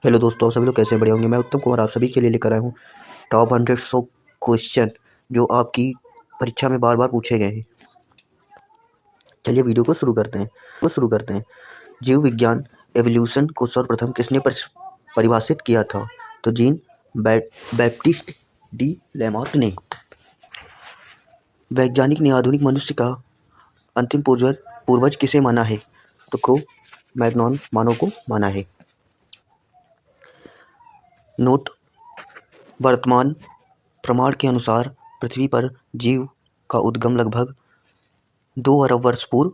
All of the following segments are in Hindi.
हेलो दोस्तों, आप सभी लोग कैसे हैं? बढ़िया होंगे। मैं उत्तम कुमार आप सभी के लिए लेकर आया हूँ टॉप 100 क्वेश्चन जो आपकी परीक्षा में बार बार पूछे गए हैं। चलिए वीडियो को शुरू करते हैं। जीव विज्ञान एवोल्यूशन को सर्वप्रथम किसने परिभाषित किया था? तो जीन बैप्टिस्ट डी लैमार्क ने। वैज्ञानिक ने आधुनिक मनुष्य का अंतिम पूर्वज किसे माना है? तो क्रो मैग्नॉन मानव को माना है। नोट: वर्तमान प्रमाण के अनुसार पृथ्वी पर जीव का उद्गम लगभग 2 अरब वर्ष पूर्व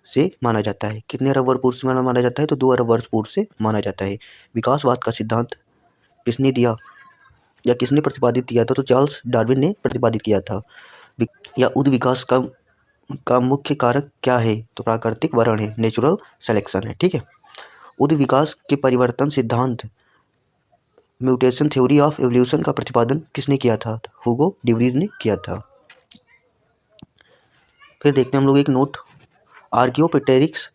से माना जाता है। कितने अरब वर्ष पूर्व से माना जाता है? तो 2 अरब वर्ष पूर्व से माना जाता है। विकासवाद का सिद्धांत किसने दिया या किसने प्रतिपादित किया था? तो चार्ल्स डार्विन ने प्रतिपादित किया था। या उद विकास का मुख्य कारक क्या है? तो प्राकृतिक वर्ण है, नेचुरल सिलेक्शन है। ठीक है। उद विकास के परिवर्तन सिद्धांत म्यूटेशन थ्योरी ऑफ एवोल्यूशन का प्रतिपादन किसने किया था? हुगो डिवरीज ने किया था। फिर देखते हैं हम लोग एक नोट: आर्कियोपेटेरिक्स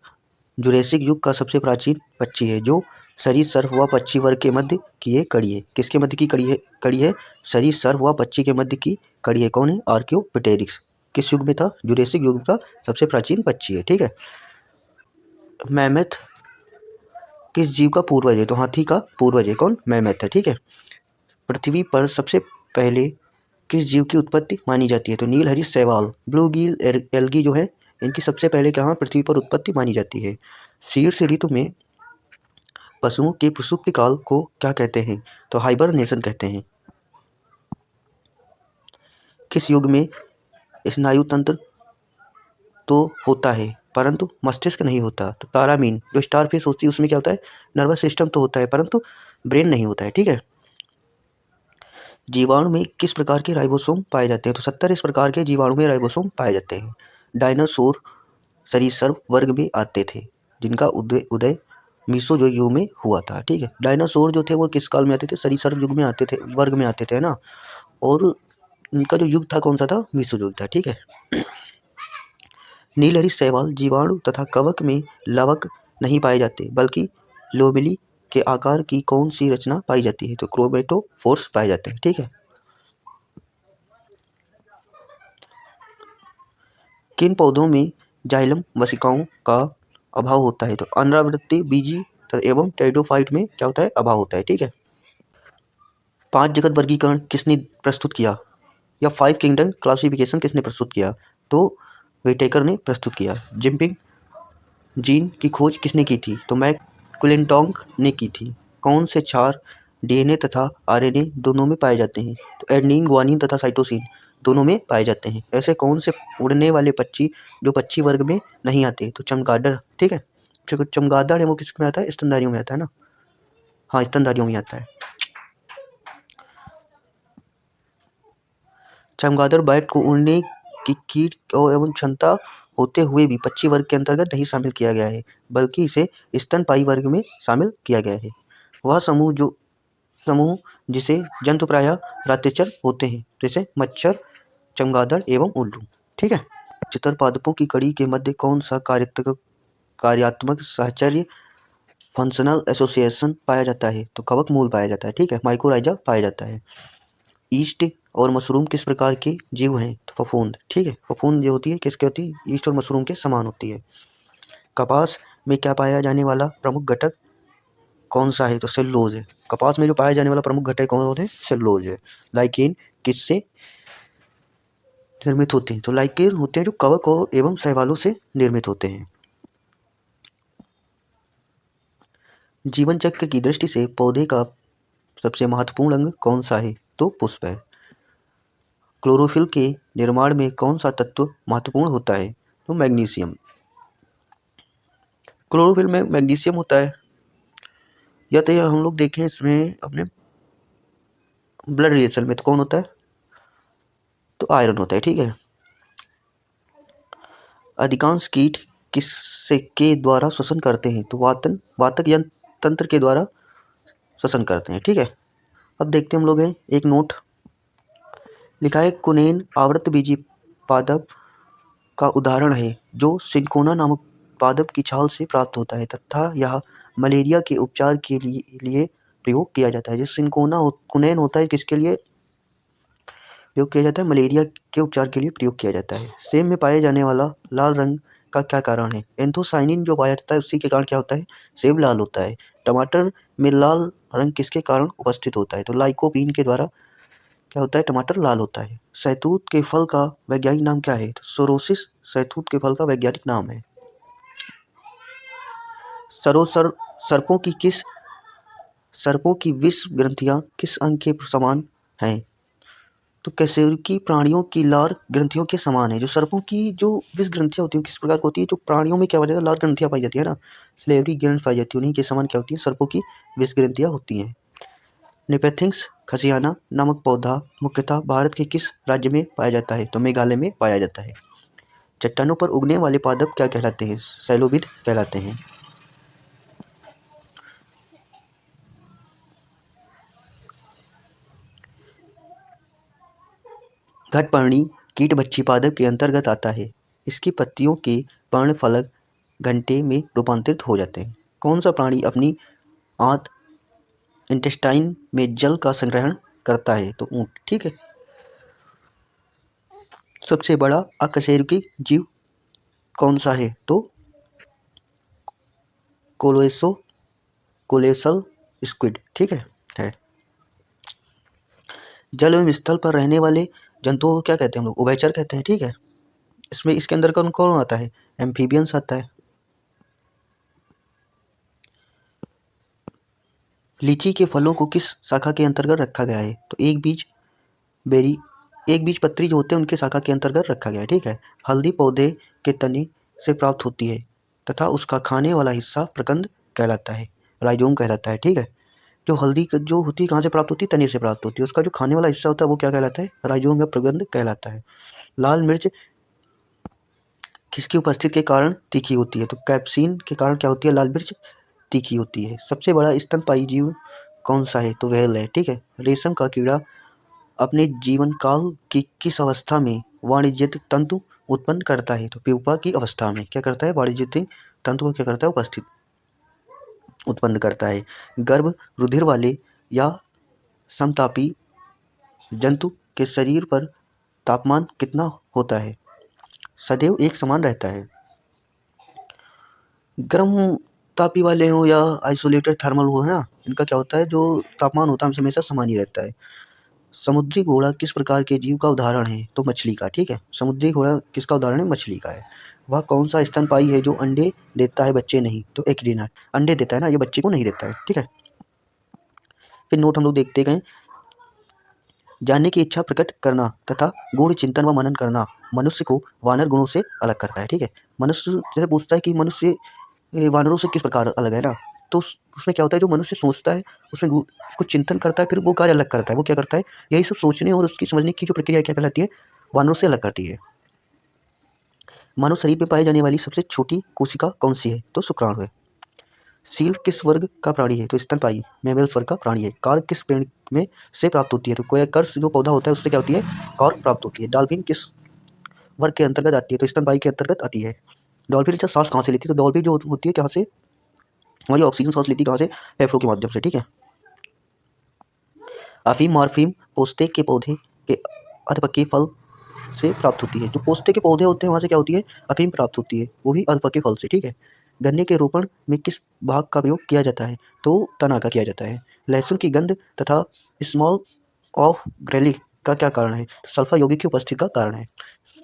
जुरेसिक युग का सबसे प्राचीन पक्षी है जो सरीसृप व पक्षी वर्ग के मध्य की एक कड़ी है। किसके मध्य की कड़ी है? सरीसृप व पक्षी के मध्य की कड़ी है। कौन है? आर्कियोपेटेरिक्स। किस युग में था? जुरेसिक युग का सबसे प्राचीन पक्षी है। ठीक है। मैमथ किस जीव का पूर्वज है? तो हाथी का पूर्वज है। कौन? मैमथ है। ठीक है। पृथ्वी पर सबसे पहले किस जीव की उत्पत्ति मानी जाती है? तो नीलहरित शैवाल, ब्लू गिल एल्गी जो है, इनकी सबसे पहले कहाँ पृथ्वी पर उत्पत्ति मानी जाती है? शीर्ष ऋतु में पशुओं के प्रसुप्ति काल को क्या कहते हैं? तो हाइबरनेशन कहते हैं। किस युग में स्नायु तंत्र तो होता है परंतु मस्तिष्क नहीं होता? तो तारामीन जो स्टारफिश होती है उसमें क्या होता है? नर्वस सिस्टम तो होता है परंतु ब्रेन नहीं होता है। ठीक है। जीवाणु में किस प्रकार के राइबोसोम पाए जाते हैं? तो 70 इस प्रकार के जीवाणु में राइबोसोम पाए जाते हैं। डायनासोर सरीसृप वर्ग में आते थे जिनका उदय मीसोजोइक युग में हुआ था। ठीक है। डायनासोर जो थे वो किस काल में आते थे? सरीसृप युग में आते थे, वर्ग में आते थे, है ना। और उनका जो युग था कौन सा था? मीसोजोइक था। ठीक है। नीलहरित शैवाल जीवाणु तथा कवक में लवक नहीं पाए जाते बल्कि लोमेली के आकार की कौन सी रचना पाई जाती है? तो क्रोमेटोफोर्स पाए जाते हैं। ठीक है। किन पौधों में जाइलम वसिकाओं का अभाव होता है? तो अनावृत्ति बीजी एवं टेरिडोफाइट में क्या होता है? अभाव होता है। ठीक है। 5 जगत वर्गीकरण किसने प्रस्तुत किया? या 5 किंगडम क्लासिफिकेशन किसने प्रस्तुत किया? तो व्हिटेकर ने प्रस्तुत किया। जिम्पिंग जीन की खोज किसने की थी? तो मैक्क्लिंटोक ने की थी। कौन से क्षार डीएनए तथा आरएनए दोनों में पाए जाते हैं? तो एडेनिन, गुआनिन तथा साइटोसिन दोनों में पाए जाते हैं। ऐसे कौन से उड़ने वाले पक्षी जो पक्षी वर्ग में नहीं आते? तो चमगादड़। ठीक है। चमगादड़ है वो किसमें आता है? स्तनधारियों में आता है ना। हाँ, स्तनधारियों में आता है। चमगादड़ बैट को उड़ने की कीट एवं क्षमता होते हुए भी पक्षी वर्ग के अंतर्गत नहीं शामिल किया गया है बल्कि इसे स्तनपायी वर्ग में शामिल किया गया है। वह समूह जिसे जंतु प्रायः रात्रिचर होते हैं जैसे मच्छर, चमगादड़ एवं उल्लू। ठीक है। उच्चतर पादपों की कड़ी के मध्य कौन सा कार्यात्मक साहचर्य फंक्शनल एसोसिएशन पाया जाता है? तो कवक मूल पाया जाता है। ठीक है। माइकोराइजा पाया जाता है। ईस्ट और मशरूम किस प्रकार के जीव हैं? तो फफूंद। ठीक है। फफूंद जो होती है किसकी होती है? ईस्ट और मशरूम के समान होती है। कपास में क्या पाया जाने वाला प्रमुख घटक कौन सा है? तो सेलुलोज है। कपास में जो पाया जाने वाला प्रमुख घटक कौन होते हैं? सेलुलोज है। लाइकेन किससे निर्मित होते हैं? तो लाइकेन होते हैं जो कवक और एवं शैवालों से निर्मित होते हैं। जीवन चक्र की दृष्टि से पौधे का सबसे महत्वपूर्ण अंग कौन सा है? तो पुष्प है। क्लोरोफिल के निर्माण में कौन सा तत्व महत्वपूर्ण होता है? तो मैग्नीशियम। क्लोरोफिल में मैग्नीशियम होता है। या तो हम लोग देखें इसमें अपने ब्लड रिलेशन में तो कौन होता है? तो आयरन होता है। ठीक है। अधिकांश कीट किससे के द्वारा श्वसन करते हैं? तो वातक यंत्र तंत्र के द्वारा श्वसन करते हैं। ठीक है। अब देखते हम लोग हैं एक नोट लिखा है कुनेन आवृतबीजी पादप का उदाहरण है जो सिंकोना नामक पादप की छाल से प्राप्त होता है तथा यह मलेरिया के उपचार के लिए प्रयोग किया जाता है। जो सिंकोना होता है किसके लिए प्रयोग किया जाता है? मलेरिया के उपचार के लिए प्रयोग किया जाता है। सेब में पाया जाने वाला लाल रंग का क्या कारण है? एंथोसाइनिन जो पाया जाता है उसी के कारण क्या होता है? सेब लाल होता है। टमाटर में लाल रंग किसके कारण उपस्थित होता है? तो लाइकोपीन के द्वारा क्या होता है? टमाटर लाल होता है। शहतूत के फल का वैज्ञानिक नाम क्या है? तो सोरोसिस शहतूत के फल का वैज्ञानिक नाम है। सरोसर सर्पों की विष ग्रंथियां किस अंग के समान हैं? तो कशेरुकी प्राणियों की लार ग्रंथियों के समान है। जो सर्पों की जो विष ग्रंथियां होती हैं किस प्रकार की होती है? जो प्राणियों में क्या पाया जाता है? लार ग्रंथियां पाई जाती है ना, स्लेवरी ग्रंथ पाई जाती है, उन्हीं के समान क्या होती है? सर्पों की विष ग्रंथियां होती हैं। नेपेथिंग्स खसियाना नामक पौधा मुख्यतः भारत के किस राज्य में पाया जाता है? तो मेघालय में पाया जाता है। चट्टानों पर उगने वाले पादप क्या कहलाते हैं? शैलोविध कहलाते हैं। घटपर्णी कीटभक्षी पादप के अंतर्गत आता है। इसकी पत्तियों के पर्णफलक घंटे में रूपांतरित हो जाते हैं। कौन सा प्राणी अपनी आंत इंटेस्टाइन में जल का संग्रहण करता है? तो ऊंट। ठीक है। सबसे बड़ा अकशेरुकी जीव कौन सा है? तो कोलोसल स्क्विड। ठीक है। जल एवं स्थल पर रहने वाले जंतुओं को क्या कहते हैं हम लोग? उभयचर कहते हैं। ठीक है। इसमें इसके अंदर कौन कौन आता है? एम्फीबियंस आता है। लीची के फलों को किस शाखा के अंतर्गत रखा गया है? तो एक बीज पत्री जो होते हैं उनके शाखा के अंतर्गत रखा गया है। ठीक है। हल्दी पौधे के तने से प्राप्त होती है तथा उसका खाने वाला हिस्सा प्रकंद कहलाता है, राइजोम कहलाता है। ठीक है। जो हल्दी जो होती है कहाँ से प्राप्त होती है? तने से प्राप्त होती है। उसका जो खाने वाला हिस्सा होता है वो क्या कहलाता है? राइजोम या प्रकंद कहलाता है। लाल मिर्च किसकी उपस्थिति के कारण तीखी होती है? तो कैप्सिन के कारण क्या होती है? लाल मिर्च तीखी होती है। सबसे बड़ा स्तनपायी जीव कौन सा है? तो व्हेल है। ठीक है। रेशम का कीड़ा अपने जीवन काल की किस अवस्था में वाणिज्यिक तंतु उत्पन्न करता है? तो प्यूपा की अवस्था में क्या करता है? वाणिज्यिक तंतु को क्या करता है? उत्पन्न करता है। गर्भ रुधिर वाले या समतापी जंतु के शरीर पर तापमान कितना होता है? सदैव एक समान रहता है। गर्म तापी वाले हो या आइसोलेटेड थर्मल हो, है ना, इनका क्या होता है? जो तापमान होता है हमेशा समान ही रहता है। समुद्री घोड़ा किस प्रकार के जीव का उदाहरण है? तो मछली का। ठीक है। समुद्री घोड़ा किसका उदाहरण है? मछली का है। वह कौन सा स्तनपायी है जो अंडे देता है बच्चे नहीं? तो एकिडना। अंडे देता है ना, ये बच्चे को नहीं देता है। ठीक है। फिर नोट हम लोग देखते गए। जानने की इच्छा प्रकट करना तथा गुण चिंतन व मनन करना मनुष्य को वानर गुणों से अलग करता है। ठीक है। मनुष्य जैसे पूछता है कि मनुष्य वानरों से किस प्रकार अलग है ना, तो उसमें क्या होता है? जो मनुष्य सोचता है उसमें कुछ चिंतन करता है, फिर वो कार्य अलग करता है। वो क्या करता है? यही सब सोचने और उसकी समझने की जो प्रक्रिया क्या कहलाती है? वानरों से अलग करती है। मानव शरीर में पाई जाने वाली सबसे छोटी कोशिका कौन सी है? तो शुक्राणु है। सील किस वर्ग का प्राणी है? तो स्तनपायी मैमल्स वर्ग का प्राणी है। कार्क किस पेड़ में से प्राप्त होती है? तो कोयर्कस जो पौधा होता है उससे क्या होती है? कार्क प्राप्त होती है। डॉल्फिन किस वर्ग के अंतर्गत आती है? तो स्तनपायी के अंतर्गत आती है। डॉल्फिन अच्छा सांस कहाँ से लेती है? तो डॉल्फिन जो होती है कहाँ से? हमारी ऑक्सीजन सांस लेती है कहाँ से? फेफड़ों के माध्यम से। ठीक है। अफीम मॉर्फिम पोस्ते के पौधे के अधपके फल से प्राप्त होती है। जो पोस्ते के पौधे होते हैं वहाँ से क्या होती है? अफीम प्राप्त होती है, वो भी अधपके फल से। ठीक है। गन्ने के रोपण में किस भाग का प्रयोग किया जाता है? तो तना का किया जाता है। लहसुन की गंध तथा स्मॉल ऑफ ग्रेलिक का क्या कारण है? सल्फर यौगिक की उपस्थिति का कारण है।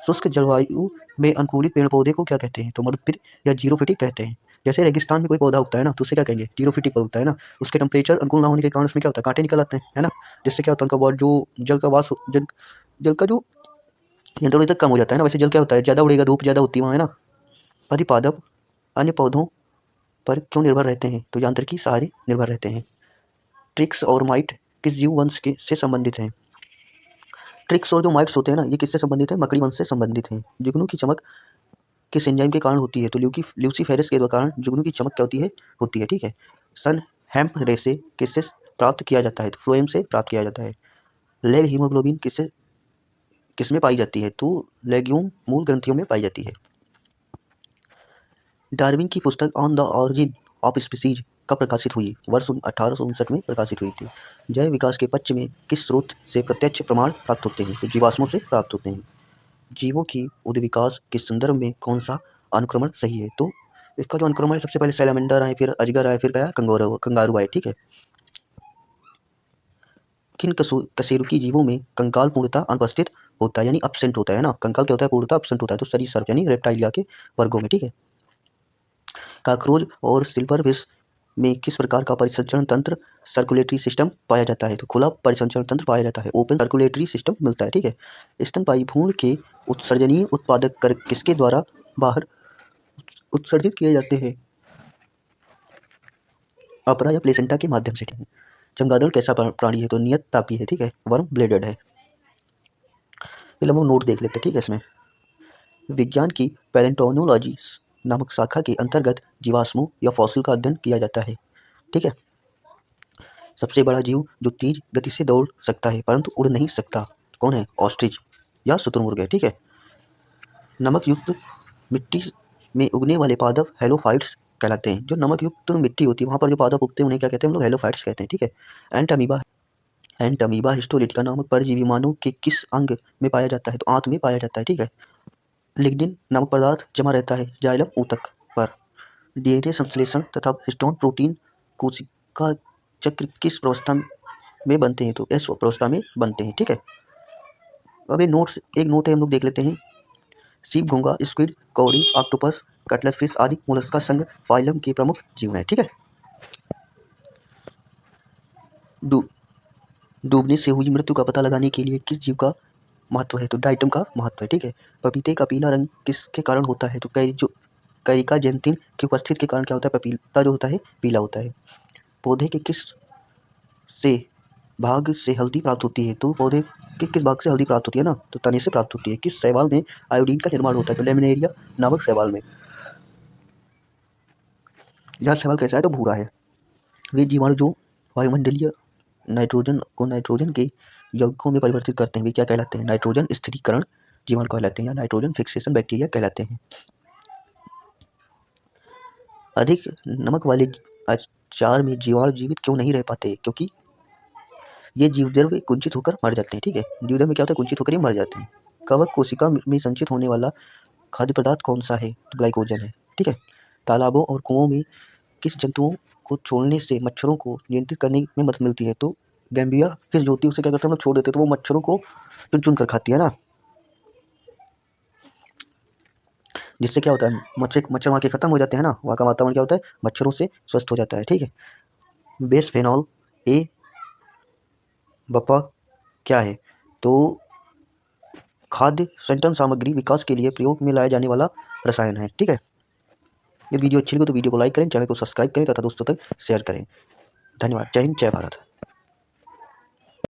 शुष्क जलवायु में अनुकूलित पेड़ पौधे को क्या कहते हैं? तो मरुद्भिद या जीरोफिटिक कहते हैं। जैसे रेगिस्तान में कोई पौधा उगता है ना, तो उसे क्या कहेंगे? जीरोफिटिक पौधा उगता है ना। उसके टेम्परेचर अनुकूल ना होने के कारण उसमें क्या होता है? कांटे निकल आते हैं, है ना, जिससे क्या होता है? उनका जो जल का जो यंत्रों तक कम हो जाता है ना। वैसे जल क्या होता है? ज़्यादा उड़ेगा, धूप ज़्यादा होती है वहाँ, है ना। अधिपादप अन्य पौधों पर क्यों निर्भर रहते हैं? तो यांत्रिकी सहारे निर्भर रहते हैं। ट्रिक्स और माइट किस जीव वंश के से संबंधित हैं? ट्रिक्स और जो माइट्स होते हैं ना, ये किससे संबंधित है? मकड़ी वंश से संबंधित हैं। जुगनू की चमक किस एंजाइम के कारण होती है? तो ल्यूसीफेरस के कारण जुगनू की चमक क्या होती है। ठीक है। सन हेम्प रेसे किससे प्राप्त किया जाता है? तो फ्लोएम से प्राप्त किया जाता है। लेग हीमोग्लोबिन किसमें पाई जाती है? तो लेग्यूम मूल ग्रंथियों में पाई जाती है। डार्विन की पुस्तक on the origin of species कब प्रकाशित हुई? वर्ष 1859 में प्रकाशित हुई थी। जैव विकास के पक्ष में किस स्रोत से प्रत्यक्ष प्रमाण प्राप्त होते हैं? तो जीवाश्मों से प्राप्त होते हैं। जीवों की उद्विकास के संदर्भ में कौन सा अनुक्रमण सही है? तो इसका जो अनुक्रमण है, सबसे पहले सैलामेंडर आए, फिर अजगर आए, फिर क्या कंगारू आए। ठीक है। किन कशेरुकी जीवों में कंकाल पूर्णतः अनुपस्थित होता है, यानी अब्सेंट होता है ना। कंकाल क्या होता है? पूर्णतः अब्सेंट होता है। तो सरीसृप यानी रेप्टाइलिया के वर्गों में। ठीक है। काकरोच और सिल्वरफिश में किस प्रकार का परिसंचरण तंत्र सर्कुलेटरी सिस्टम पाया जाता है? तो खुला परिसंचरण तंत्र पाया जाता है, ओपन सर्कुलेटरी सिस्टम मिलता है। ठीक है। स्तनपायी भ्रूण के उत्सर्जनीय उत्पादक किसके द्वारा बाहर उत्सर्जित किए जाते हैं? अपरा या प्लेसेंटा के माध्यम से। ठीक है। चमगादड़ कैसा प्राणी है? तो नियत तापी है। ठीक है। वर्म ब्लेडेड है। फिर हम नोट देख लेते हैं। ठीक है। इसमें विज्ञान की पैलेंटोनोलॉजी नामक शाखा के अंतर्गत जीवाश्मों या फॉसिल का अध्ययन किया जाता है। ठीक है। सबसे बड़ा जीव जो तेज गति से दौड़ सकता है परंतु उड़ नहीं सकता, कौन है? ऑस्ट्रिच या शुतुरमुर्ग है। ठीक है। नमक युक्त मिट्टी में उगने वाले पादप हेलोफाइट्स कहलाते हैं। जो नमक युक्त मिट्टी होती है वहाँ पर जो पादप उगते हैं उन्हें क्या कहते हैं? हम लोग हेलोफाइट्स कहते हैं। ठीक है। एंटअमीबा हिस्टोलिटिका नामक परजीवी मानव के किस अंग में पाया जाता है? तो आंत में पाया जाता है। ठीक है। लिग्निन नामक पदार्थ जमा रहता है जाइलम ऊतक पर। डीएनए संश्लेषण तथा हिस्टोन प्रोटीन कोशिका चक्र किस अवस्था में बनते हैं? तो एस अवस्था में बनते हैं। ठीक है। अब एक नोट है, हम लोग देख लेते हैं। सीप, घोंगा, स्क्विड, कौड़ी, ऑक्टोपस, कटलर फिश आदि मोलस्का संघ फाइलम के प्रमुख जीव हैं। ठीक है। डूबने से हुई मृत्यु का पता लगाने के लिए किस जीव का महत्व है? तो डाइटम का महत्व है। ठीक है। पपीते का पीला रंग किसके कारण होता है? तो कैरिका जेंथिन की उपस्थिति के कारण क्या होता है? पपीता जो होता है पीला होता है। पौधे के किस भाग से हल्दी प्राप्त होती है? तो पौधे के किस भाग से हल्दी प्राप्त होती है ना? तो तने से प्राप्त होती है। किस शैवाल में आयोडीन का निर्माण होता है? तो लेमिनेरिया नामक शैवाल में। यह शैवाल कैसा है? तो भूरा है। वे जीवाणु जो वायुमंडलीय नाइट्रोजन को नाइट्रोजन के यौगिकों में परिवर्तित करते हैं वे क्या कहलाते हैं? नाइट्रोजन स्थिरीकरण जीवाणु कहलाते हैं या नाइट्रोजन फिक्सेशन बैक्टीरिया कहलाते हैं। अधिक नमक वाले अचार में जीवाणु जीवित क्यों नहीं रह पाते? क्योंकि ये जीवद्रव्य कुंचित होकर मर जाते हैं। ठीक है। जीवद्रव्य में क्या होता है? कुंचित होकर ही मर जाते हैं। कवक कोशिका में संचित होने वाला खाद्य पदार्थ कौन सा है? तो ग्लाइकोजन है। ठीक है। तालाबों और कुओं में किस जंतुओं को छोड़ने से मच्छरों को नियंत्रित करने में मदद मिलती है? तो गैम्बिया फिश जो होती है उसे क्या करते हैं? हम लोग छोड़ देते हैं तो वो मच्छरों को चुन चुन कर खाती है ना, जिससे क्या होता है? मच्छर वहाँ के खत्म हो जाते हैं ना, वहाँ का वातावरण क्या होता है? मच्छरों से स्वस्थ हो जाता है। ठीक है। बिस्फेनॉल ए बप्पा क्या है? तो खाद्य संतरण सामग्री विकास के लिए प्रयोग में लाया जाने वाला रसायन है। ठीक है। ये वीडियो अच्छी लगी तो वीडियो को लाइक करें, चैनल को सब्सक्राइब करें तथा दोस्तों तक शेयर करें। धन्यवाद। जय हिंद, जय भारत।